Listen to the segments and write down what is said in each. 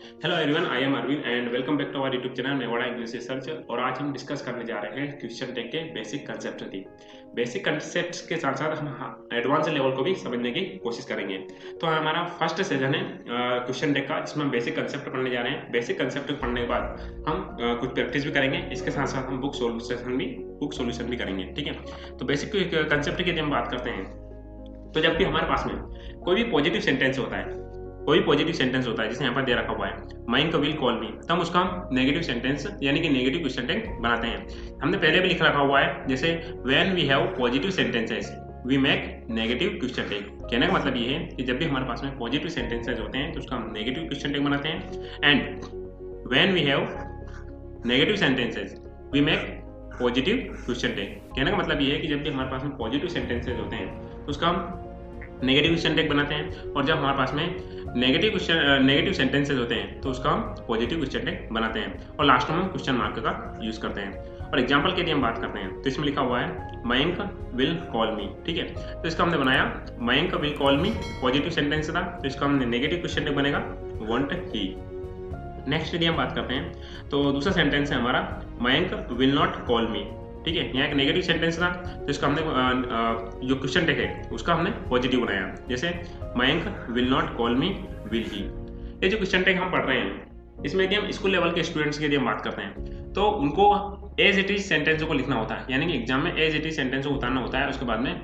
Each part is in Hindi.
Hello everyone, I am Arvind and welcome back to our YouTube channel Mewada English research. और आज हम डिस्कस करने जा रहे हैं क्वेश्चन टैग के बेसिक कंसेप्ट की। बेसिक कंसेप्ट्स के साथ साथ हम एडवांस लेवल को भी समझने की कोशिश करेंगे। तो हमारा फर्स्ट सेशन है क्वेश्चन टैग का, जिसमें हम बेसिक कंसेप्ट पढ़ने जा रहे हैं। बेसिक कंसेप्ट पढ़ने के बाद हम कुछ प्रैक्टिस भी करेंगे। इसके साथ साथ हम बुक सोल्यूशन भी करेंगे। ठीक है, तो बेसिक कंसेप्ट की यदि हम बात करते हैं तो जब भी हमारे पास में कोई भी पॉजिटिव सेंटेंस होता है, कोई पॉजिटिव सेंटेंस होता है, जैसे यहाँ पर दे रखा हुआ है माइंड विल कॉल मी, तब उसका हम नेगेटिव सेंटेंस यानी कि नेगेटिव क्वेश्चन टैग बनाते हैं। हमने पहले भी लिख रखा हुआ है, जैसे when we have positive sentences we make negative question tag. कहने का मतलब ये है कि जब भी हमारे पास में पॉजिटिव सेंटेंसेस होते हैं तो उसका हम नेगेटिव क्वेश्चन टैग बनाते हैं। And when we have negative sentences we make positive question tag. कहने का मतलब ये है कि जब भी हमारे पास में पॉजिटिव सेंटेंसेस होते हैं तो उसका हम नेगेटिव क्वेश्चन टैग बनाते हैं, और जब हमारे पास में नेगेटिव सेंटेंसेस होते हैं तो उसका हम पॉजिटिव क्वेश्चन टैग बनाते हैं, और लास्ट में हम क्वेश्चन मार्क का यूज करते हैं। और एग्जांपल के लिए हम बात करते हैं तो इसमें लिखा हुआ है मयंक विल कॉल मी। ठीक है, तो इसका हमने बनाया Mayank will call me, positive sentence था, तो इसका हमने नेगेटिव क्वेश्चन टैग बनेगा वॉन्ट ही। नेक्स्ट यदि हम बात करते हैं तो दूसरा सेंटेंस है हमारा मयंक विल नॉट कॉल मी। ठीक है, यहाँ एक नेगेटिव सेंटेंस था, तो इसका हमने जो क्वेश्चन टैग है उसका हमने पॉजिटिव बनाया, जैसे Mayank will not call me will he. ये जो क्वेश्चन टैग हम पढ़ रहे हैं, इसमें यदि हम स्कूल लेवल के स्टूडेंट्स की यदि हम बात करते हैं तो उनको एज इट इज सेंटेंसों को लिखना होता है, यानी कि एग्जाम में एज इट इज सेंटेंस को उतारना होता है, उसके बाद में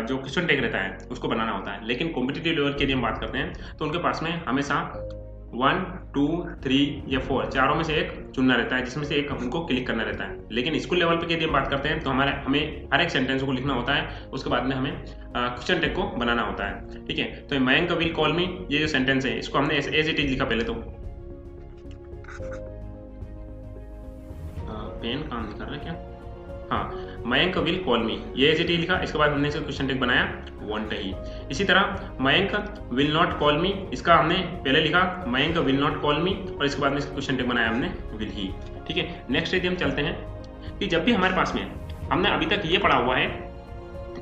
जो क्वेश्चन टैग रहता है उसको बनाना होता है। लेकिन कॉम्पिटिटिव लेवल की यदि हम बात करते हैं तो उनके पास में हमेशा 1, 2, 3 या 4 चारों में से एक चुनना रहता है, जिसमें से एक हमको क्लिक करना रहता है। लेकिन स्कूल लेवल पे यदि हम बात करते हैं तो हमें हर एक सेंटेंस को लिखना होता है, उसके बाद में हमें क्वेश्चन टैग को बनाना होता है। ठीक है, तो मयंक विल कॉल मी, ये जो सेंटेंस है इसको हमने एज इट इज लिखा पहले तो। पेन काम नहीं कर रहा क्या? हाँ, मयंक विल कॉल मी, ये एज इट इज लिखा, इसके बाद हमने इसे क्वेश्चन टैग बनाया वॉन्ट ही। इसी तरह मयंक विल नॉट कॉल मी, इसका हमने पहले लिखा मयंक विल नॉट कॉल मी, और इसके बाद में इसका क्वेश्चन टैग बनाया हमने विल ही। ठीक है, नेक्स्ट यदि हम चलते हैं कि जब भी हमारे पास में हमने अभी तक ये पढ़ा हुआ है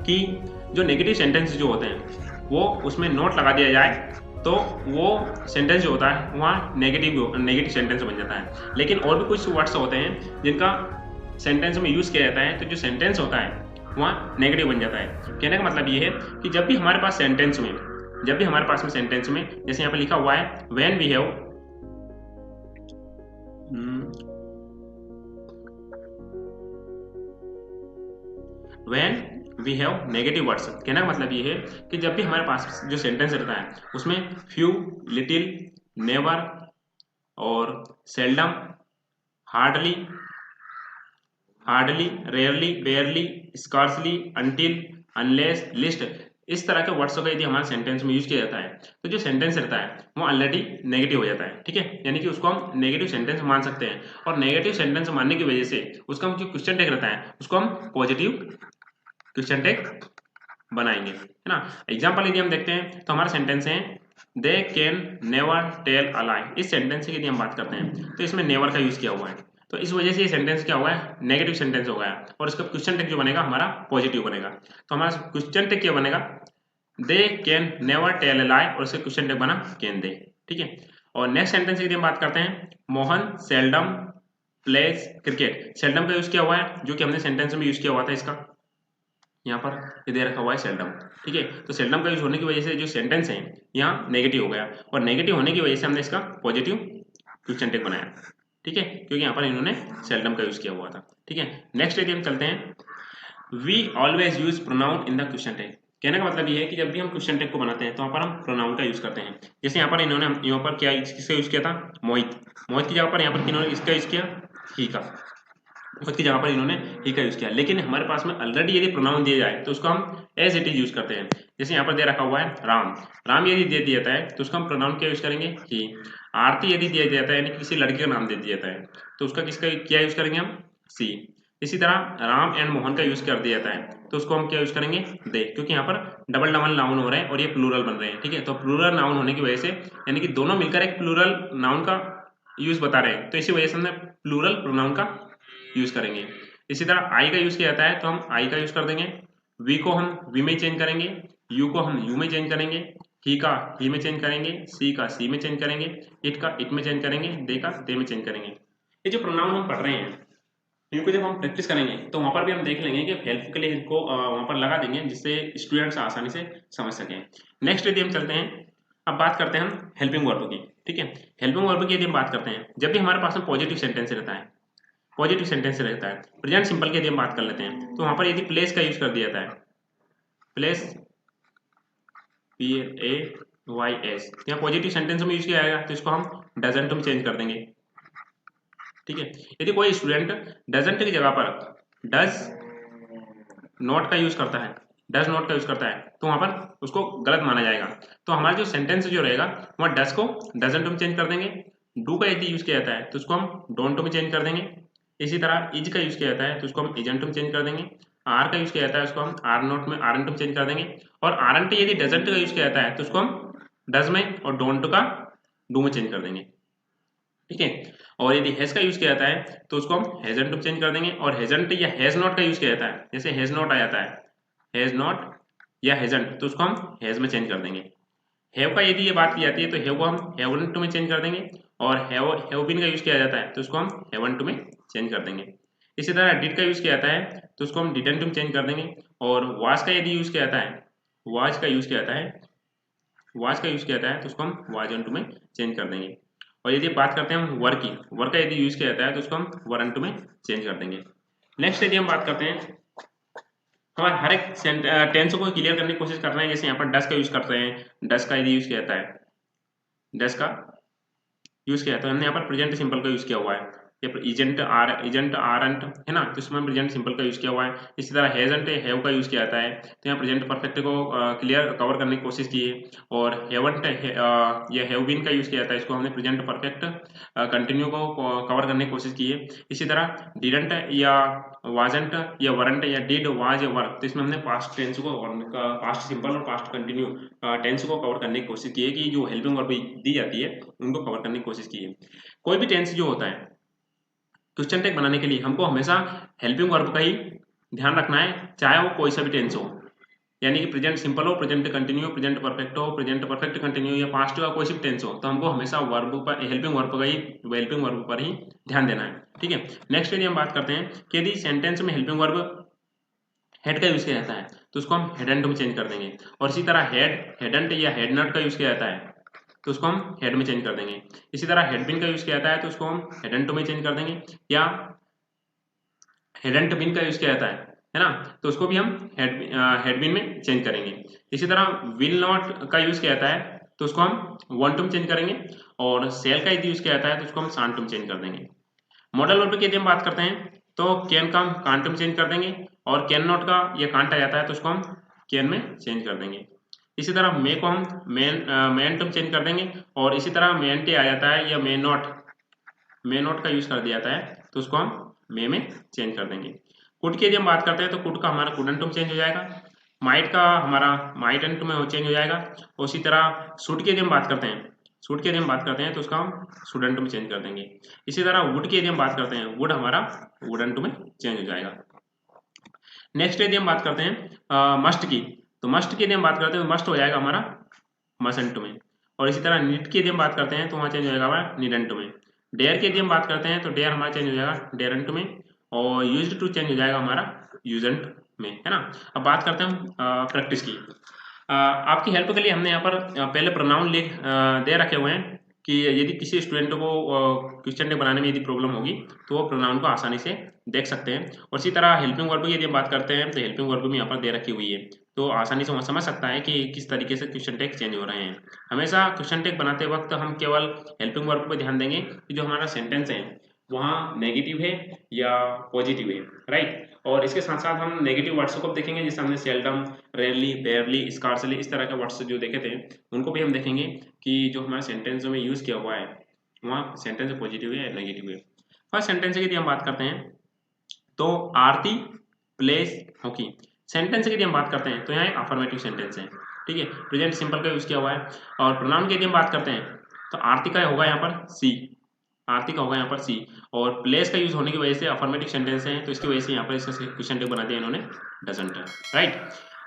कि जो नेगेटिव सेंटेंस जो होते हैं वो उसमें नोट लगा दिया जाए तो वो सेंटेंस जो होता है वहाँ नेगेटिव सेंटेंस बन जाता है। लेकिन और भी कुछ वर्ड्स होते हैं जिनका सेंटेंस में यूज किया जाता है, तो जो सेंटेंस होता है वहाँ नेगेटिव बन जाता है। कहने का मतलब ये है कि जब भी हमारे पास सेंटेंस में जैसे यहाँ पे लिखा हुआ है when we have negative words, कहने का मतलब ये है कि जब भी हमारे पास जो सेंटेंस रहता है उसमें फ्यू, लिटिल, नेवर और seldom, hardly, rarely, बेयरली, scarcely, until, unless, list, इस तरह के वर्ड्स का यदि हमारे सेंटेंस में यूज किया जाता है तो जो सेंटेंस रहता है वो ऑलरेडी नेगेटिव हो जाता है। ठीक है, यानी कि उसको हम नेगेटिव सेंटेंस मान सकते हैं, और नेगेटिव सेंटेंस मानने की वजह से उसका हम जो क्वेश्चन टैग रहता है उसको हम पॉजिटिव क्वेश्चन टैग बनाएंगे, है ना। एग्जाम्पल यदि हम देखते हैं तो हमारा सेंटेंस है they can never tell a lie. इस सेंटेंस की यदि हम बात करते हैं तो इसमें नेवर का यूज किया हुआ है, तो इस वजह से ये सेंटेंस क्या हुआ है, नेगेटिव सेंटेंस हो गया, और इसका क्वेश्चन टैग जो बनेगा हमारा पॉजिटिव बनेगा। तो हमारा क्वेश्चन टैग क्या बनेगा, they can never tell a lie, और इसका क्वेश्चन टैग बना कैन दे। ठीक है, और नेक्स्ट सेंटेंस की यदि हम बात करते हैं Mohan seldom pledge cricket. Seldom का यूज किया हुआ है जो कि हमने सेंटेंस में यूज किया हुआ था, इसका यहाँ पर ये दे रखा हुआ है सेल्डम। ठीक है, तो सेल्डम का यूज होने की वजह से जो सेंटेंस है यहाँ नेगेटिव हो गया, और नेगेटिव होने की वजह से हमने इसका पॉजिटिव क्वेश्चन टैग बनाया। ठीक है, क्योंकि यहाँ पर इन्होंने सेल्डम का यूज किया हुआ था। ठीक है, नेक्स्ट यदि हम चलते हैं we always use pronoun in the question tag. कहने का मतलब ये है कि जब भी हम क्वेश्चन टैग को बनाते हैं तो वहाँ पर हम प्रोनाउन का यूज करते हैं। जैसे यहाँ पर इन्होंने यहाँ पर क्या किसका यूज किया था, मोहित की जगह पर यहाँ पर इन्होंने इसका यूज किया ही का, उसकी जगह पर इन्होंने ही का यूज किया। लेकिन हमारे पास में ऑलरेडी यदि प्रोनाउन दिया जाए तो उसको हम एज इट इज यूज करते हैं। जैसे यहाँ पर दे रखा हुआ है राम यदि दे दिया जाता है तो उसका हम प्रोनाउन क्या यूज करेंगे, ही। आरती यदि दिया जाता है यानी किसी लड़के का नाम दे दिया जाता है तो उसका किसका क्या यूज करेंगे हम, सी। इसी तरह राम एंड मोहन का यूज कर दिया जाता है तो उसको हम क्या यूज करेंगे, दे, क्योंकि यहाँ पर डबल नाउन हो रहे हैं और ये प्लूरल बन रहे हैं। ठीक है, तो प्लूरल नाउन होने की वजह से यानी कि दोनों मिलकर एक प्लूरल नाउन का यूज बता रहे हैं, तो इसी वजह से हमने प्लूरल प्रोनाउन का यूज करेंगे। इसी तरह आई का यूज किया जाता है तो हम आई का यूज कर देंगे, वी को हम वी में चेंज करेंगे, यू को हम यू में चेंज करेंगे, ही का ही में चेंज करेंगे, सी का सी में चेंज करेंगे, इट का इट में चेंज करेंगे, दे का दे में चेंज करेंगे। ये जो प्रोनाउन हम पढ़ रहे हैं इनको जब हम प्रैक्टिस करेंगे तो वहाँ पर भी हम देख लेंगे कि हेल्प के लिए इनको वहाँ पर लगा देंगे जिससे स्टूडेंट्स आसानी से समझ सकें। नेक्स्ट यदि हम चलते हैं, अब बात करते हैं हम हेल्पिंग वर्ब की। ठीक है, हेल्पिंग वर्ब की यदि हम बात करते हैं, जब भी हमारे पास में पॉजिटिव सेंटेंस रहता है, पॉजिटिव सेंटेंस रहता है, प्रेजेंट सिंपल की यदि हम बात कर लेते हैं तो वहाँ पर यदि प्लेस का यूज कर दिया जाता है, प्लेस PLAYS, यहाँ पॉजिटिव सेंटेंस में यूज किया जाएगा तो इसको हम डजंट में चेंज कर देंगे। ठीक है, यदि कोई स्टूडेंट डजंट की जगह पर डज नॉट का यूज करता है, डज नॉट का यूज करता है तो वहां पर उसको गलत माना जाएगा। तो हमारा जो सेंटेंस जो रहेगा वहाँ डज को डजंट में चेंज कर देंगे, डू का यदि यूज किया जाता है तो उसको हम डोंट में चेंज कर देंगे, इसी तरह इज का यूज किया जाता है तो उसको हम इजंट में चेंज कर देंगे, आर का यूज किया जाता है उसको हम आर नॉट में आरंट में चेंज कर देंगे, और आरंट यदि डजंट का यूज किया जाता है तो उसको हम डज में और डोंट का डू में चेंज कर देंगे। ठीक है, और यदि हैज का यूज किया जाता है तो उसको हम हैजंट में चेंज कर देंगे, और हैजंट या हैज नॉट का यूज किया जाता है, जैसे हैज नॉट आ जाता है, हैज नॉट या हैजंट, तो उसको हम हैज में चेंज कर देंगे। हैव का यदि ये बात की जाती है तो हैव को हम हैवंट में चेंज कर देंगे, और हैव बीन का यूज किया जाता है तो उसको हम हैवंट में चेंज कर देंगे। इसी तरह डिड का यूज किया जाता है तो उसको हम डिडंट में चेंज कर देंगे, और वाज का यदि यूज किया जाता है, वाज का यूज किया जाता है, वाज का यूज किया जाता है तो उसको हम वाजंट में चेंज कर देंगे। और यदि बात करते हैं हम वर की, वर का यदि यूज किया जाता है तो उसको हम वरंट में चेंज कर देंगे। नेक्स्ट यदि हम बात करते हैं, हमारे हर एक टेंस को क्लियर करने की कोशिश कर रहे हैं, जैसे यहाँ पर डस का यूज करते हैं, डस का यदि यूज किया जाता है, डस का यूज किया, तो हमने यहाँ पर प्रेजेंट सिंपल का यूज किया हुआ है, इजेंट आरंट है ना, तो इसमें प्रेजेंट सिंपल का यूज किया हुआ है। इसी तरह हैजंट हैव का यूज किया जाता है, तो यहाँ प्रेजेंट परफेक्ट को क्लियर कवर करने की कोशिश की है, और हैवंट या हैव बीन का यूज किया जाता है, इसको हमने प्रेजेंट परफेक्ट कंटिन्यू को कवर करने की कोशिश की है। इसी तरह डिडंट या वाजंट या वरंट या डिड वाज या वर्क, तो इसमें हमने पास्ट टेंस को, पास्ट सिंपल और पास्ट कंटिन्यू टेंस को कवर करने की कोशिश की है, कि जो हेल्पिंग वर्ब दी जाती है उनको कवर करने की कोशिश की है। कोई भी टेंस जो होता है क्वेश्चन टैग बनाने के लिए हमको हमेशा हेल्पिंग वर्ब का ही ध्यान रखना है, चाहे वो कोई सा भी टेंस हो, यानी कि प्रेजेंट सिंपल हो, प्रेजेंट कंटिन्यू, प्रेजेंट परफेक्ट हो, प्रेजेंट परफेक्ट कंटिन्यू या पास्ट का कोई सी भी टेंस हो, तो हमको हमेशा वर्ब पर, हेल्पिंग वर्ब का ही, हेल्पिंग वर्ब पर ही ध्यान देना है। ठीक है, नेक्स्ट यदि हम बात करते हैं कि यदि सेंटेंस में हेल्पिंग वर्ब हेड का यूज किया जाता है तो उसको हम हेडंट में चेंज कर देंगे, और इसी तरह हेडंट या हेडनट का यूज किया जाता है तो उसको हम हेड में चेंज कर देंगे। इसी तरह हेडबिन का यूज किया जाता है तो उसको हम हेडंट में चेंज कर देंगे, या हेडंट बिन का यूज किया जाता है ना, तो उसको भी हम हेडबिन में चेंज करेंगे। इसी तरह विल नॉट का यूज किया जाता है तो उसको हम वांट में चेंज करेंगे, और सेल का यदि यूज किया जाता है तो उसको हम शांट में चेंज कर देंगे। मॉडल वर्ब की यदि हम बात करते हैं तो कैन का हम कांट में चेंज कर देंगे, और कैन नॉट का ये कांट आ जाता है तो उसको हम कैन में चेंज कर देंगे। इसी तरह मे को हम मेन में चेंज कर देंगे, और इसी तरह मेन टे आ जाता है या मे नॉट का यूज कर दिया जाता है तो उसको हम मे में चेंज कर देंगे। कुड की यदि हम बात करते हैं तो कुड का हमारा कुडंट में चेंज हो जाएगा, माइट का हमारा माइटेंट में चेंज हो जाएगा, और उसी तरह शुड की यदि हम बात करते हैं, शुड की यदि हम बात करते हैं तो उसका हम स्टूडेंट में चेंज कर देंगे। इसी तरह वुड की यदि हम बात करते हैं, वुड हमारा वुडंट में चेंज हो जाएगा। नेक्स्ट यदि हम बात करते हैं मस्ट की, तो मस्ट की यदि हम बात करते हैं तो मस्ट हो जाएगा हमारा मसंट में, और इसी तरह नीड की यदि हम बात करते हैं तो वहाँ चेंज हो जाएगा हमारा नीडंट में। डेयर की यदि हम बात करते हैं तो डेयर हमारा चेंज हो जाएगा डेरंट में, और यूज्ड टू चेंज हो जाएगा हमारा यूजेंट में, है ना। अब बात करते हैं हम प्रैक्टिस की। आपकी हेल्प के लिए हमने यहाँ पर पहले प्रोनाउन लिख दे रखे हुए हैं, कि यदि किसी स्टूडेंट को क्वेश्चन टैग बनाने में यदि प्रॉब्लम होगी तो वो प्रोनाउन को आसानी से देख सकते हैं। और इसी तरह हेल्पिंग वर्ब की यदि हम बात करते हैं तो हेल्पिंग वर्ब भी यहाँ पर दे रखी हुई है, तो आसानी से वहाँ समझ सकता है कि किस तरीके से क्वेश्चन टैग चेंज हो रहे हैं। हमेशा क्वेश्चन टैग बनाते वक्त हम केवल हेल्पिंग वर्ब पर ध्यान देंगे कि जो हमारा सेंटेंस है वहाँ नेगेटिव है या पॉजिटिव है, राइट। और इसके साथ साथ हम नेगेटिव वर्ड्स को देखेंगे, जैसे हमने सेल्डम, रेयरली, बेयरली, स्कार्सली, इस तरह के वर्ड्स जो देखे थे उनको भी हम देखेंगे कि जो हमारे सेंटेंस में यूज किया हुआ है वहाँ सेंटेंस पॉजिटिव है या नेगेटिव है। फर्स्ट सेंटेंस की यदि हम बात करते हैं तो आरती प्लेस हॉकी, सेंटेंस की यदि हम बात करते हैं तो यहाँ एक अफर्मेटिव सेंटेंस है, ठीक है, प्रेजेंट सिंपल का यूज किया हुआ है। और प्रोनाउन की यदि हम बात करते हैं तो आरती का होगा यहाँ पर सी, आरती का होगा यहाँ पर सी, और प्लेस का यूज होने की वजह से अफर्मेटिव सेंटेंस है तो इसकी वजह से यहाँ पर इसका क्वेश्चन टैग बना दिया इन्होंने डजंट, राइट।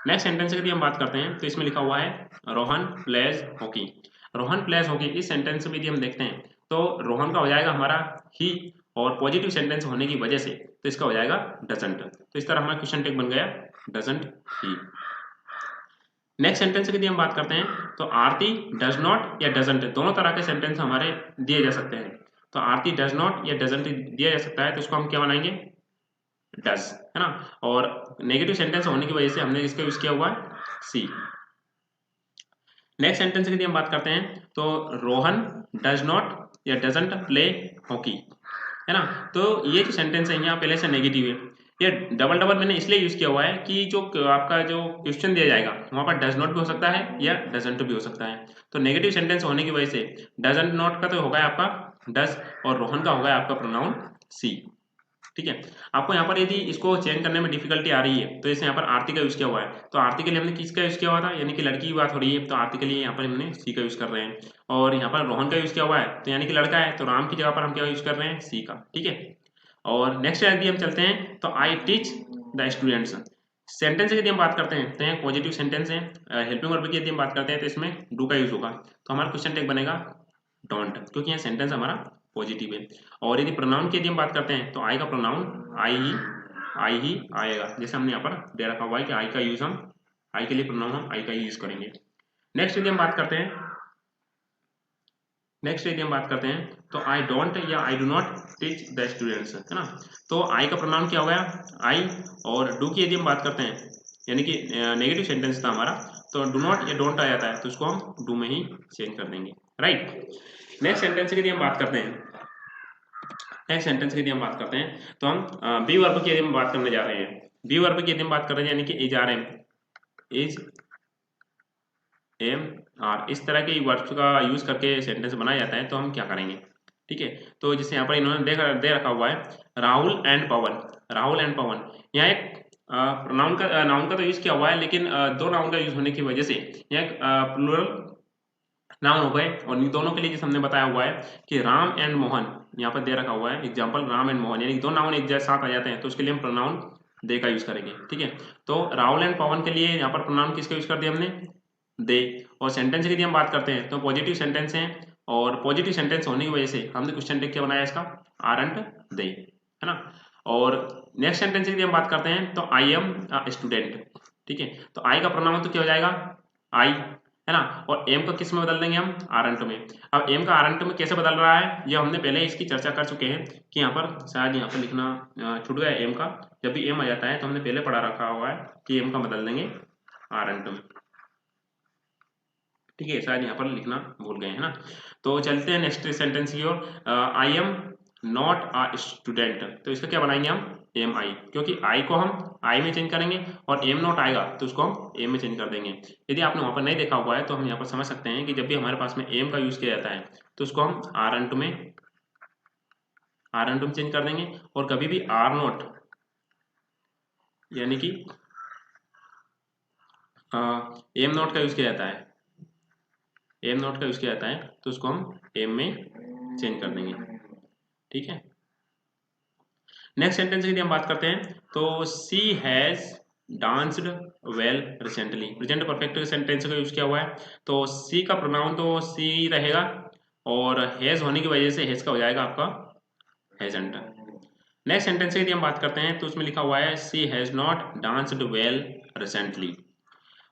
नेक्स्ट सेंटेंस की यदि हम बात करते हैं तो इसमें लिखा हुआ है Rohan pledge hockey. Rohan pledge hockey, इस सेंटेंस में यदि हम देखते हैं तो रोहन का हो जाएगा हमारा ही, और पॉजिटिव सेंटेंस होने की वजह से तो इसका हो जाएगा डजंट। तो इस तरह हमारा क्वेश्चन टेक बन गया डजंट ही। नेक्स्ट सेंटेंस की यदि हम बात करते हैं तो आरती डज नॉट या डजंट, दोनों तरह के सेंटेंस हमारे दिए जा सकते हैं। तो आरती डज नॉट या डजंट दिया जा सकता है, तो इसको हम क्या बनाएंगे, डज, है ना। और नेगेटिव सेंटेंस होने की वजह से हमने इसका यूज किया हुआ है सी। नेक्स्ट सेंटेंस की यदि हम बात करते हैं तो रोहन डज नॉट या डजंट प्ले हॉकी, है ना। तो ये जो सेंटेंस है यहाँ पहले से नेगेटिव है। ये डबल डबल मैंने इसलिए यूज किया हुआ है कि जो आपका जो क्वेश्चन दिया जाएगा वहां पर डज नॉट भी हो सकता है या डजंट भी हो सकता है। तो नेगेटिव सेंटेंस होने की वजह से डजंट नॉट का तो होगा आपका डज, और रोहन का होगा आपका प्रोनाउन सी। ठीक है। आपको यहाँ पर यदि इसको चेंज करने में डिफिकल्टी आ रही है तो जैसे यहाँ पर आरती का यूज किया हुआ है, तो आरती के लिए हमने किसका यूज किया हुआ था, यानी कि लड़की की बात हो रही है, तो आरती के लिए यहाँ पर हमने सी का यूज कर रहे हैं। और यहाँ पर रोहन का यूज किया हुआ है तो यानी कि लड़का है, तो राम की जगह पर हम क्या यूज कर रहे हैं, सी का। ठीक है। और नेक्स्ट यदि हम चलते हैं तो I teach the students. Sentence की यदि हम बात करते हैं तो यहाँ पॉजिटिव सेंटेंस है। हेल्पिंग वर्ब की यदि हम बात करते हैं तो इसमें डू का यूज होगा, तो हमारा क्वेश्चन टेक बनेगा डोंट, क्योंकि यहाँ सेंटेंस हमारा पॉजिटिव है। और यदि प्रोनाउन की यदि हम बात करते हैं तो आई का प्रोनाउन आई ही आएगा, जैसे हमने यहाँ पर दे रखा हुआ है कि आई का यूज हम आई के लिए प्रोनाउन हम आई का यूज करेंगे। नेक्स्ट यदि हम बात करते हैं तो आई डोंट या I do not teach the students, है ना। तो आई का प्रोनाउन क्या हो गया, आई। और डू की यदि हम बात करते हैं यानी कि नेगेटिव सेंटेंस था हमारा, तो डू नॉट या डोंट आ जाता है, तो उसको हम डू में ही चेंज कर देंगे, राइट। नेक्स्ट सेंटेंस की यदि हम बात करते हैं तो हम बी वर्ब की यदि हम बात करने जा रहे हैं, बी वर्ब की यदि हम बात कर रहे हैं यानी कि is are am, is am are, इस तरह के वर्ब्स का यूज करके सेंटेंस बनाया जाता है, तो हम क्या करेंगे। ठीक है। तो जैसे यहाँ पर इन्होंने दे रखा हुआ है राहुल एंड पवन, राहुल एंड पवन, यहाँ एक नाउन का तो यूज किया हुआ है, लेकिन दो नाउन का यूज होने की वजह से यहाँ एक प्लूरल नाउन हो गए। और इन दोनों के लिए जैसे हमने बताया हुआ है कि राम एंड मोहन, यहाँ पर दे रखा हुआ है एग्जाम्पल राम एंड मोहन, यानी दो नाउन एक साथ आ जाते हैं, तो उसके लिए हम प्रोनाउन दे का यूज करेंगे। ठीक है। तो राहुल एंड पवन के लिए यहाँ पर प्रोनाउन किसका यूज कर दिया हमने, दे। और सेंटेंस की यदि हम बात करते हैं तो पॉजिटिव सेंटेंस है, और पॉजिटिव सेंटेंस होने की वजह से हमने क्वेश्चन टेक क्या बनाया इसका, आरंट दे, है ना। और नेक्स्ट सेंटेंस की यदि हम बात करते हैं तो आई एम स्टूडेंट। ठीक है। तो आई का प्रोनाउन तो क्या हो जाएगा, आई, है ना। और एम को किस में बदल देंगे हम, आरंट में। अब एम का आरंट में कैसे बदल रहा है, ये हमने पहले इसकी चर्चा कर चुके हैं कि यहाँ पर शायद यहाँ पर लिखना छूट गया एम का। जब भी एम आ जाता है तो हमने पहले पढ़ा रखा हुआ है कि एम का बदल देंगे आरंट में। ठीक है, शायद यहाँ पर लिखना भूल गए, है ना। तो चलते हैं नेक्स्ट सेंटेंस की ओर। I am not a student, तो इसका क्या बनाएंगे हम, एम आई, क्योंकि आई को हम आई में चेंज करेंगे और एम नॉट आएगा तो उसको हम एम में चेंज कर देंगे। यदि आपने वहां पर नहीं देखा हुआ है तो हम यहाँ पर समझ सकते हैं कि जब भी हमारे पास में एम का यूज किया जाता है तो उसको हम आर एन टू में चेंज कर देंगे। और कभी भी आर नॉट यानी कि एम नॉट का यूज किया जाता है, एम नॉट का यूज किया जाता है तो उसको हम एम में चेंज कर देंगे। ठीक है। नेक्स्ट सेंटेंस की हम बात करते हैं तो she has danced well recently, present perfect sentence का यूज किया हुआ है, तो सी का प्रोनाउन तो सी रहेगा, और हैज होने की वजह से हैज का हो जाएगा आपका हैजंट। नेक्स्ट सेंटेंस की हम बात करते हैं तो उसमें लिखा हुआ है she has not danced well recently.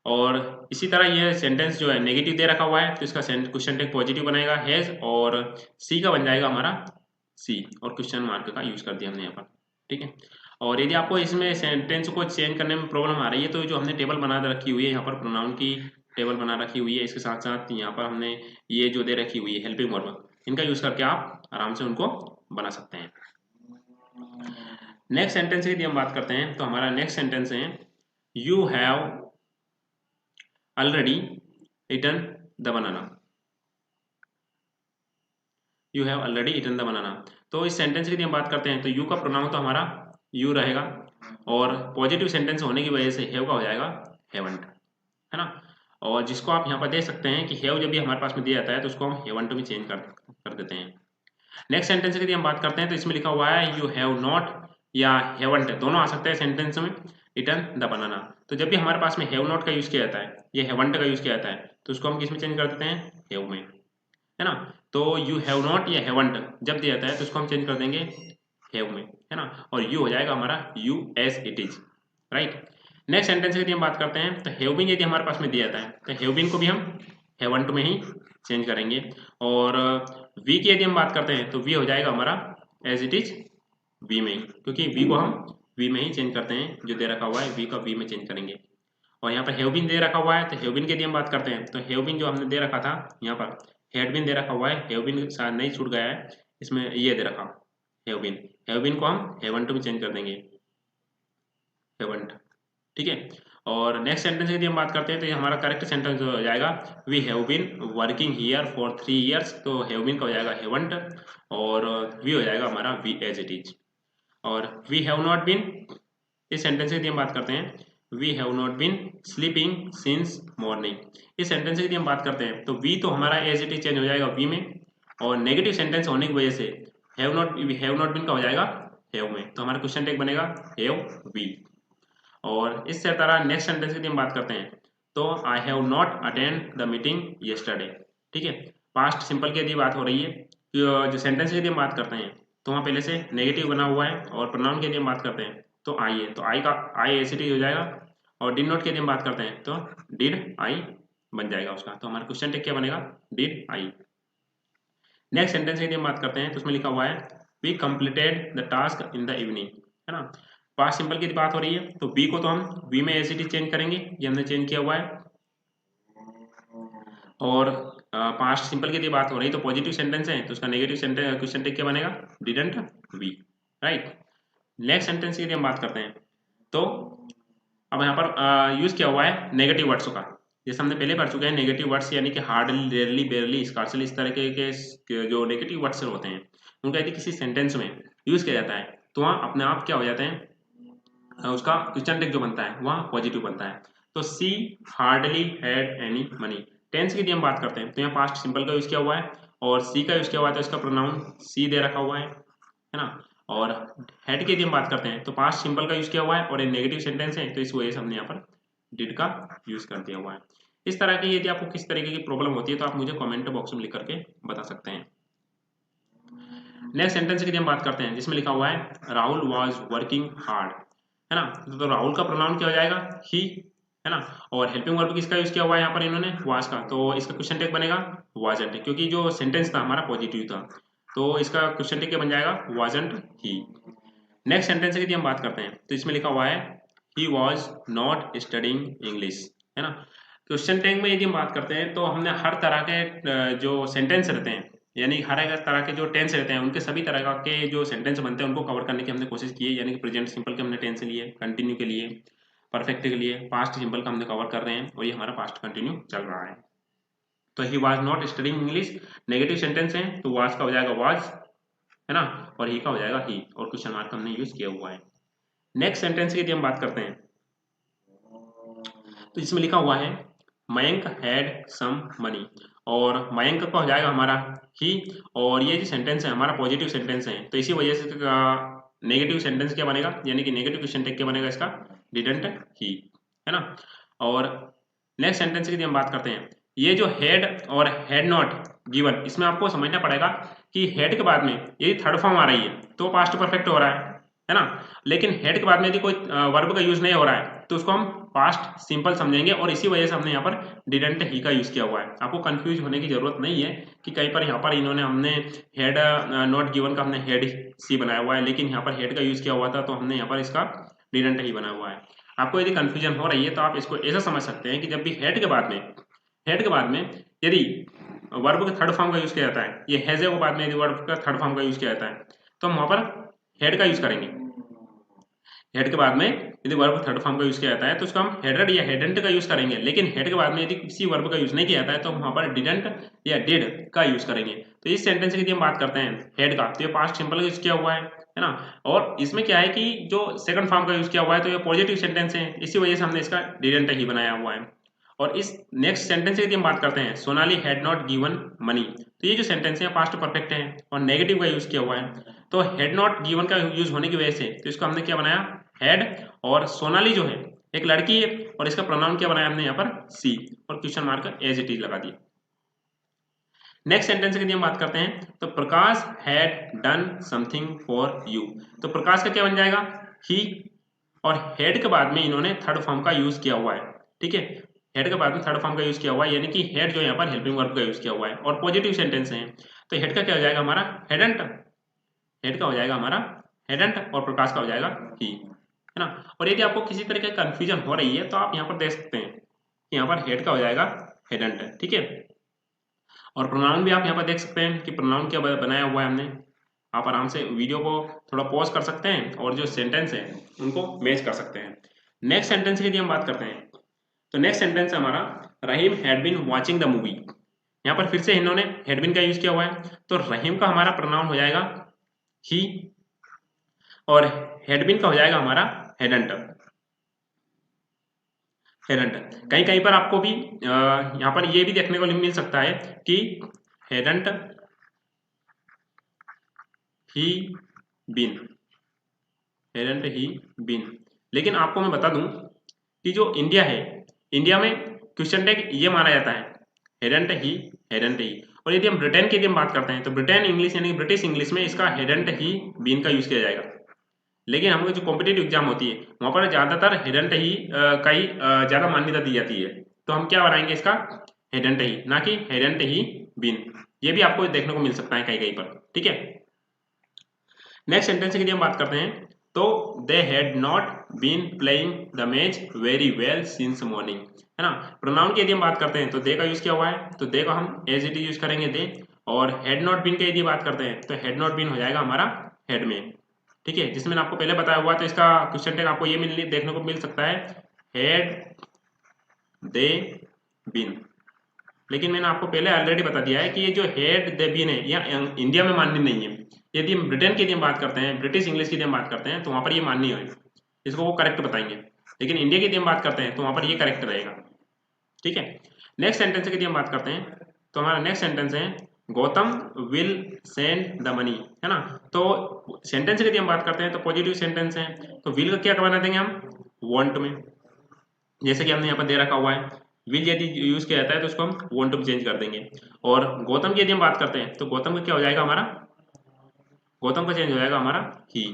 और इसी तरह ये सेंटेंस जो है नेगेटिव दे रखा हुआ है तो इसका क्वेश्चन टेक पॉजिटिव बनेगा हैज, और सी का बन जाएगा हमारा सी, और क्वेश्चन मार्क का यूज कर दिया हमने यहाँ पर। ठीक है। और यदि आपको इसमें सेंटेंस को चेंज करने में प्रॉब्लम आ रही है तो जो हमने टेबल बना रखी हुई है यहाँ पर प्रोनाउन की टेबल बना रखी हुई है, इसके साथ साथ यहाँ पर हमने ये जो दे रखी हुई है हेल्पिंग वर्ब, इनका यूज करके आप आराम से उनको बना सकते हैं। नेक्स्ट सेंटेंस की यदि हम बात करते हैं तो हमारा नेक्स्ट सेंटेंस है you have already eaten the banana, you have already eaten the banana. तो इस सेंटेंस की यदि हम बात करते हैं तो यू का प्रोनाउन तो हमारा यू रहेगा, और पॉजिटिव सेंटेंस होने की वजह से हैव का हो जाएगा हैवंट, है ना। और जिसको आप यहाँ पर देख सकते हैं कि हैव जब भी हमारे पास में दिया जाता है तो उसको हम हैवंट में चेंज कर देते हैं। नेक्स्ट सेंटेंस की यदि हम बात करते हैं तो इसमें लिखा हुआ है यू हैव नॉट या हैवंट, दोनों आ सकते हैं सेंटेंस में, इटन द बनाना। तो जब भी हमारे पास में हैव नॉट का यूज किया जाता है, ये हैवंट का यूज किया जाता है, तो उसको हम किस में चेंज कर देते हैं, हैव में, है ना। तो यू हैव नॉट या हैवंट जब दिया जाता है तो उसको हम चेंज कर देंगे हैव में, है ना, और यू हो जाएगा हमारा you as it is, right. Next sentence की यदि हम बात करते हैं तो हैव बीन यदि हमारे पास में दिया जाता है तो हैव बीन को भी हम हैवंट में ही चेंज करेंगे। और वी की यदि हम बात करते हैं तो वी हो जाएगा हमारा एज इट इज वी में ही, क्योंकि वी को हम वी में ही चेंज करते हैं, जो दे रखा हुआ है वी का वी में चेंज करेंगे। और यहाँ पर हैव बीन दे रखा हुआ है तो हैव बीन की यदि हम बात करते हैं तो हैव बीन जो हमने दे रखा था यहाँ पर हैड बीन दे रखा हुआ है, हैव बीन शायद नहीं छूट गया है, इसमें ये दे रखा हैव बीन को हम हैवंट में चेंज कर देंगे, हैवंट, ठीक है। और नेक्स्ट सेंटेंस की यदि हम बात करते हैं तो ये हमारा करेक्ट सेंटेंस हो जाएगा we have been working here for 3 years, तो हैव बीन का हो जाएगा हैवंट, और वी हो जाएगा हमारा वी एज इट इज। और वी हैव नॉट बीन, इस सेंटेंस की यदि हम बात करते हैं we have not been sleeping since morning, इस सेंटेंस की यदि हम बात करते हैं तो वी तो हमारा एज इट इज चेंज हो जाएगा वी में, और नेगेटिव सेंटेंस होने की वजह से हैव नॉट बीन का हो जाएगा हैव में, तो हमारा क्वेश्चन टेक बनेगा हैव वी। और इस तरह नेक्स्ट सेंटेंस की यदि हम बात करते हैं तो I have not attend the meeting yesterday, ठीक है। पास्ट सिंपल की यदि बात हो रही है, जो सेंटेंस की यदि हम बात करते हैं तो वहाँ पहले से नेगेटिव बना हुआ है, और प्रोनाउन की यदि हम बात करते हैं तो आई है, तो आई का आई एस हो जाएगा, और डिड नॉट की यदि हम बात करते हैं तो डिड आई बन जाएगा उसका, तो हमारा क्वेश्चन टेक क्या बनेगा, डिड आई। नेक्स्ट सेंटेंस की यदि हम बात करते हैं तो उसमें लिखा हुआ है we completed the task in the evening, है ना। पास्ट सिंपल की बात हो रही है तो बी को तो हम वी में एज इट इज चेंज करेंगे, ये हमने चेंज किया हुआ है। और पास्ट सिंपल की यदि बात हो रही है तो पॉजिटिव सेंटेंस है तो उसका नेगेटिव सेंटेंस क्वेश्चन टेक क्या बनेगा, didn't we, right. Next sentence की यदि हम बात करते हैं तो अब यहाँ पर यूज किया हुआ है नेगेटिव वर्ड्स का, जैसे हमने पहले पढ़ चुके हैं नेगेटिव वर्ड्स यानी कि हार्डली, रेयरली, बेयरली, स्कार्सली, इस तरह के जो नेगेटिव वर्ड्स होते हैं उनका यदि किसी सेंटेंस में यूज किया जाता है तो वहाँ अपने आप क्या हो जाते हैं, उसका क्वेश्चन टेक जो बनता है वहाँ पॉजिटिव बनता है। तो she hardly had any money, tense की यदि हम बात करते हैं तो यहाँ पास्ट सिंपल का यूज किया हुआ है और सी का यूज किया हुआ है, तो इसका प्रोनाउन सी दे रखा हुआ है ना। और हेड की यदि हम बात करते हैं तो पास्ट सिंपल का यूज किया हुआ है और ये नेगेटिव सेंटेंस है तो इस वजह से हमने यहाँ पर डिड का यूज कर दिया हुआ है। इस तरह की यदि आपको किस तरीके की प्रॉब्लम होती है तो आप मुझे कमेंट बॉक्स में लिख करके बता सकते हैं। नेक्स्ट सेंटेंस की यदि हम बात करते हैं जिसमें लिखा हुआ है राहुल वाज वर्किंग हार्ड, है ना, तो राहुल का प्रोनाउन क्या हो जाएगा, ही, है ना। और हेल्पिंग वर्ब किसका यूज किया हुआ है यहाँ पर इन्होंने, वाज का, तो इसका क्वेश्चन टेक बनेगा वाजंट, क्योंकि जो सेंटेंस था हमारा पॉजिटिव था तो इसका क्वेश्चन टेक क्या बन जाएगा, वाजंट ही। नेक्स्ट सेंटेंस की यदि हम बात करते हैं तो इसमें लिखा हुआ है he was not studying English, है ना। क्वेश्चन टैग में यदि हम बात करते हैं तो हमने हर तरह के जो सेंटेंस रहते हैं यानी हर एक तरह के जो टेंस रहते हैं उनके सभी तरह के जो सेंटेंस बनते हैं उनको कवर करने की हमने कोशिश की है, यानी कि प्रेजेंट सिंपल के हमने टेंस लिए, कंटिन्यू के लिए, परफेक्ट के लिए, पास्ट सिंपल का हमने कवर कर रहे हैं और ये हमारा पास्ट कंटिन्यू चल रहा है। तो he was not studying English negative sentence है तो वाज का हो जाएगा वाज, है ना, और ही का हो जाएगा ही, और क्वेश्चन मार्क हमने यूज किया हुआ है। नेक्स्ट सेंटेंस की यदि हम बात करते हैं तो इसमें लिखा हुआ है मयंक हैड सम मनी, और मयंक का हो जाएगा हमारा ही, और ये जो सेंटेंस है हमारा पॉजिटिव सेंटेंस है तो इसी वजह से नेगेटिव सेंटेंस क्या बनेगा, यानी कि नेगेटिव क्वेश्चन टेक क्या बनेगा इसका, डिडंट ही, है ना। और नेक्स्ट सेंटेंस की यदि हम बात करते हैं ये जो हेड और हेड नॉट गिवन, इसमें आपको समझना पड़ेगा कि हेड के बाद में यदि थर्ड फॉर्म आ रही है तो पास्ट परफेक्ट हो रहा है ना, लेकिन हेड के बाद में यदि कोई वर्ब का यूज नहीं हो रहा है तो उसको हम पास्ट सिंपल समझेंगे, और इसी वजह से हमने यहाँ पर डिडंट ही का यूज किया हुआ है। आपको कंफ्यूज होने की जरूरत नहीं है कि कहीं पर यहाँ पर इन्होंने हमने हेड नॉट गिवन का हमने हेड सी बनाया हुआ है, लेकिन यहाँ पर हेड का यूज किया हुआ था तो हमने यहाँ पर इसका डिडंट ही बनाया हुआ है। आपको यदि कंफ्यूजन हो रही है तो आप इसको ऐसा समझ सकते हैं कि जब भी हेड के बाद में यदि वर्ब के थर्ड फॉर्म का यूज किया जाता है, ये हैज के बाद में यदि वर्ब का थर्ड फॉर्म का यूज किया जाता है तो हम वहां पर हेड का यूज करेंगे। हेड के बाद में यदि वर्ब थर्ड फॉर्म का यूज किया जाता है तो उसको हम हेडेड या हेडेंट का यूज करेंगे, लेकिन हेड के बाद में यदि किसी वर्ब का यूज नहीं किया जाता है तो हम वहां पर डिडंट या डिड का यूज करेंगे। तो इस सेंटेंस की यदि हम बात करते हैं हेड का तो ये पास्ट सिंपल का यूज किया हुआ है ना, और इसमें क्या है कि जो सेकंड फॉर्म का यूज किया हुआ है तो ये पॉजिटिव सेंटेंस है, इसी वजह से हमने इसका डिडंट ही बनाया हुआ है। और इस नेक्स्ट सेंटेंस की यदि हम बात करते हैं Sonali had not given money, तो ये जो सेंटेंस है पास्ट परफेक्ट है और नेगेटिव का यूज किया हुआ है, तो हैड नॉट गिवन का यूज होने की वजह से तो इसको हमने क्या बनाया, हैड, और सोनाली जो है एक लड़की है और इसका प्रोनाउन क्या बनाया हमने यहाँ पर सी, और question mark as it is लगा दिया। नेक्स्ट सेंटेंस की हम बात करते हैं, तो Prakash had done something for you, तो प्रकाश का क्या बन जाएगा ही, और हेड के बाद में इन्होंने थर्ड फॉर्म का यूज किया हुआ है, ठीक है, हेड के बाद में थर्ड फॉर्म का यूज किया हुआ है, यानी कि हेड जो यहाँ पर हेल्पिंग वर्ब का यूज किया हुआ है, और पॉजिटिव सेंटेंस है, तो हेड का क्या हो जाएगा हमारा हेडंट, हेड का हो जाएगा हमारा हेडंट, और प्रकाश का हो जाएगा ही, है ना। और यदि आपको किसी तरह का कंफ्यूजन हो रही है तो आप यहाँ पर देख सकते हैं कि यहाँ पर हेड का हो जाएगा हेडंट, ठीक है। और प्रोनाउन भी आप यहाँ पर देख सकते हैं कि प्रोनाउन क्या बनाया हुआ है हमने, आप आराम से वीडियो को थोड़ा पॉज कर सकते हैं और जो सेंटेंस है उनको मैच कर सकते हैं। नेक्स्ट सेंटेंस की यदि हम बात करते हैं, तो नेक्स्ट सेंटेंस है हमारा Rahim had been watching the movie, यहाँ पर फिर से इन्होंने हैड बीन का यूज किया हुआ है, तो रहीम का हमारा प्रोनाउन हो जाएगा ही, और हैड बीन का हो जाएगा हमारा हेडंट, हेडंट। कहीं कहीं पर आपको भी यहाँ पर ये भी देखने को मिल सकता है कि हेडंट ही बीन, हेडंट ही बीन, लेकिन आपको मैं बता दूं कि जो इंडिया है, इंडिया में क्वेश्चन टैग ये माना जाता है हेडंट ही, हेडंट ही। और यदि हम ब्रिटेन की यदि हम बात करते हैं तो ब्रिटेन इंग्लिश यानी ब्रिटिश इंग्लिश में इसका हेडंट ही बीन का यूज किया जाएगा, लेकिन हमको जो कॉम्पिटेटिव एग्जाम होती है वहां पर ज्यादातर हेडंट ही का ही ज्यादा मान्यता दी जाती है, तो हम क्या बनाएंगे इसका हेडंट ही, ना कि हेडंट ही बीन, ये भी आपको देखने को मिल सकता है कहीं कहीं पर, ठीक है। नेक्स्ट सेंटेंस की हम बात करते हैं, तो they had not been playing the match very well since morning, है ना। प्रोनाउन की यदि हम बात करते हैं तो दे का यूज किया हुआ है, तो दे का हम एज इट इज यूज करेंगे दे, और हैड नॉट बीन की यदि बात करते हैं तो हैड नॉट बीन हो जाएगा हमारा हेड में, ठीक है, जिसमें आपको पहले बताया हुआ, तो इसका क्वेश्चन टैग आपको ये देखने को मिल सकता है हैड दे बीन, लेकिन मैंने आपको पहले ऑलरेडी बता दिया है कि ये जो हेड दे बीन है यह इंडिया में मान्य नहीं है, यदि हम ब्रिटेन की यदि हम बात करते हैं, ब्रिटिश इंग्लिश की यदि हम बात करते हैं तो वहां पर ये मान्य है, इसको वो करेक्ट बताएंगे, लेकिन इंडिया की यदि हम बात करते हैं तो वहां पर ये करेक्ट रहेगा, ठीक है। नेक्स्ट सेंटेंस की यदि हम बात करते हैं, तो हमारा नेक्स्ट सेंटेंस है Gautam will send the money, है ना। तो सेंटेंस की यदि हम बात करते हैं तो पॉजिटिव सेंटेंस है, तो विल का क्या बना देंगे हम वांट में, जैसे कि हमने यहाँ पर दे रखा हुआ है, विल यदि यूज किया जाता है तो उसको हम वांट में चेंज कर देंगे। और गौतम की यदि हम बात करते हैं तो गौतम का क्या हो जाएगा हमारा, गौतम का चेंज हो जाएगा हमारा ही,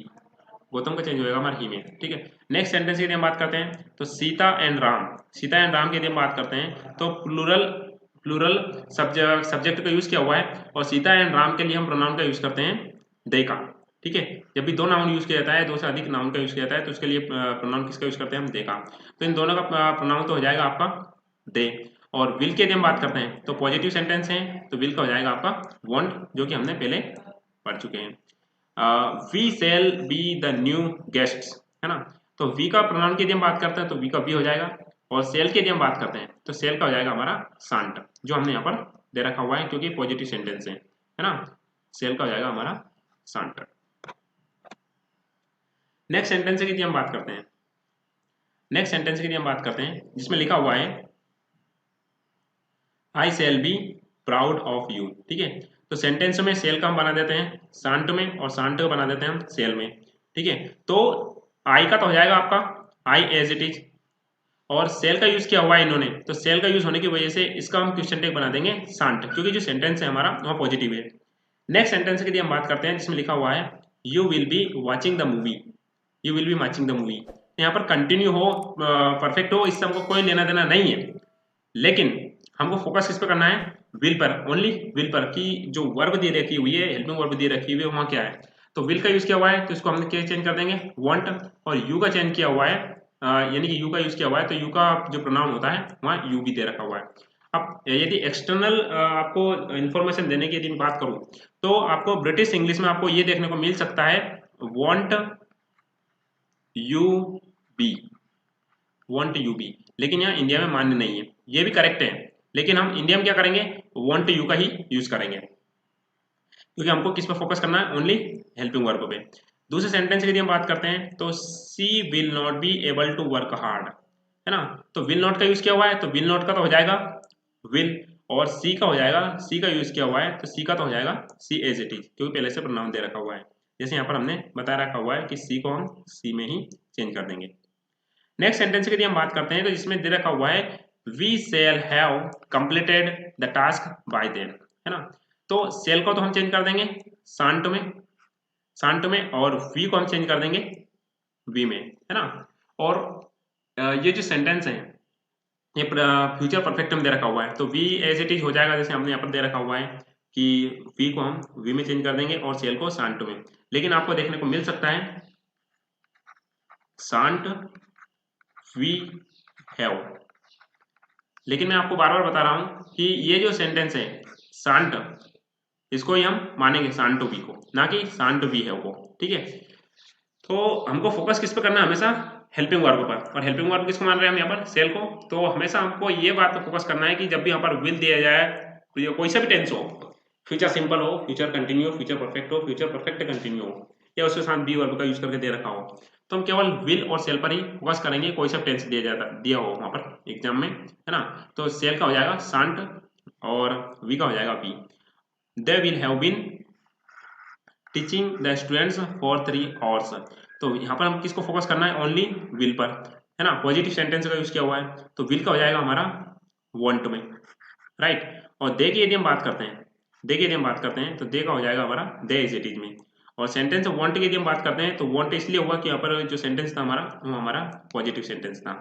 गौतम का चेंज हो जाएगा हमारा ही में, ठीक है। नेक्स्ट सेंटेंस की यदि हम बात करते हैं तो सीता एंड राम, सीता एंड राम की यदि हम बात करते हैं तो प्लूरल, प्लूरल सब्जेक्ट का यूज किया हुआ है, और सीता एंड राम के लिए हम प्रोनाउन का यूज करते हैं दे का, ठीक है। जब भी दो नाउन यूज किया जाता है, दो से अधिक नाउन का यूज किया जाता है, तो उसके लिए प्रोनाउन किसका यूज करते हैं हम दे का, तो इन दोनों का प्रोनाउन तो हो जाएगा आपका दे। और विल की यदि हम बात करते हैं तो पॉजिटिव सेंटेंस है, तो विल का हो जाएगा आपका वांट, जो कि हमने पहले पढ़ चुके हैं। We shall be the new guests, है ना, तो वी का प्रोनाउन की यदि हम बात करते हैं तो वी का बी हो जाएगा, और सेल की यदि हम बात करते हैं तो सेल का हो जाएगा हमारा सांट, जो हमने यहाँ पर दे रखा हुआ है क्योंकि पॉजिटिव सेंटेंस है ना, सेल का हो जाएगा हमारा सांट। नेक्स्ट सेंटेंस की यदि हम बात करते हैं, नेक्स्ट सेंटेंस की यदि हम बात करते हैं जिसमें लिखा हुआ है I shall be proud of you, ठीक है। तो सेंटेंस में सेल का हम बना देते हैं सांट में, और सांट को बना देते हैं हम सेल में, ठीक है। तो आई का तो हो जाएगा आपका आई एज इट इज, और सेल का यूज किया हुआ है इन्होंने, तो सेल का यूज होने की वजह से इसका हम क्वेश्चन टैग बना देंगे सांट, क्योंकि जो सेंटेंस है हमारा वह पॉजिटिव है। नेक्स्ट सेंटेंस की हम बात करते हैं जिसमें लिखा हुआ है you will be watching the movie, you will be watching the movie, यहाँ पर कंटिन्यू हो परफेक्ट हो इससे हमको कोई लेना देना नहीं है, लेकिन हमको फोकस किस पे करना है विल पर, ओनली विल पर, कि जो वर्ब दी रखी हुई है, हेल्पिंग वर्ब दी रखी हुई है वहां क्या है, तो विल का यूज किया हुआ है तो इसको हम क्या चेंज कर देंगे वांट, और यू का चेंज किया हुआ है यानी कि यू का यूज किया हुआ है, तो यू का जो प्रोनाउन होता है वहां यू भी दे रखा हुआ है। अब यदि एक्सटर्नल आपको इंफॉर्मेशन देने की यदि बात करूं तो आपको ब्रिटिश इंग्लिश में आपको ये देखने को मिल सकता है won't you be, won't you be, लेकिन यहाँ इंडिया में मान्य नहीं है, ये भी करेक्ट है, लेकिन हम इंडिया में क्या करेंगे वांट यू का ही यूज करेंगे, क्योंकि हमको किस पर फोकस करना है ओनली हेल्पिंग वर्ब पे। दूसरे सेंटेंस की यदि हम बात करते हैं तो she will not be able to work hard, है ना, तो विल नॉट का यूज किया हुआ है, तो विल नॉट का तो हो जाएगा विल, और सी का हो जाएगा, सी का यूज किया हुआ है तो सी का तो हो जाएगा सी एज इट इज, क्योंकि पहले से प्रोनाउन दे रखा हुआ है। जैसे यहाँ पर हमने बता रखा हुआ है कि सी को हम सी में ही चेंज कर देंगे। नेक्स्ट सेंटेंस की यदि हम बात करते हैं तो जिसमें दे रखा हुआ है we shall have completed the task by then, है ना। तो शैल को तो हम चेंज कर देंगे शांट में, और वी को हम चेंज कर देंगे वी में, है ना। और ये जो सेंटेंस है ये फ्यूचर परफेक्ट में दे रखा हुआ है, तो वी एज इट इज हो जाएगा, जैसे हमने यहाँ पर दे रखा हुआ है कि वी को हम वी में चेंज कर देंगे और शैल को शांट में। लेकिन आपको देखने को मिल सकता है शांट वी हैव, लेकिन मैं आपको बार बार बता रहा हूं कि ये जो सेंटेंस है शांट, इसको ही हम मानेंगे शांट वी को, ना कि शांट वी हैव को, ठीक है। तो हमको फोकस किस पे करना है, हमेशा हेल्पिंग वर्ब पर। और हेल्पिंग वर्ब किसको मान रहे हैं हम यहाँ पर, सेल को। तो हमेशा हमको ये बात पर फोकस करना है कि जब भी यहाँ पर विल दिया जाए, कोई सा भी टेंस हो, फ्यूचर सिंपल हो, फ्यूचर कंटिन्यू हो, फ्यूचर परफेक्ट हो, फ्यूचर परफेक्ट कंटिन्यू हो, या उसके साथ बी वर्ब का यूज करके दे रखा हो, तो हम केवल विल और सेल पर ही फोकस करेंगे, कोई सा टेंस दिया हो वहां पर एग्जाम में, है ना। तो सेल का हो जाएगा शांट और वी का हो जाएगा we. They will have been teaching the students for 3 hours। तो यहाँ पर हम किसको फोकस करना है, ओनली विल पर, है ना। पॉजिटिव सेंटेंस का यूज किया हुआ है, तो विल का हो जाएगा हमारा वांट में, राइट। और दे की यदि हम बात करते हैं, तो दे का हो जाएगा हमारा दे इज इट इज में। और सेंटेंस वांट की यदि हम बात करते हैं तो वांट इसलिए हुआ कि यहाँ पर जो सेंटेंस था हमारा वो हमारा पॉजिटिव सेंटेंस था,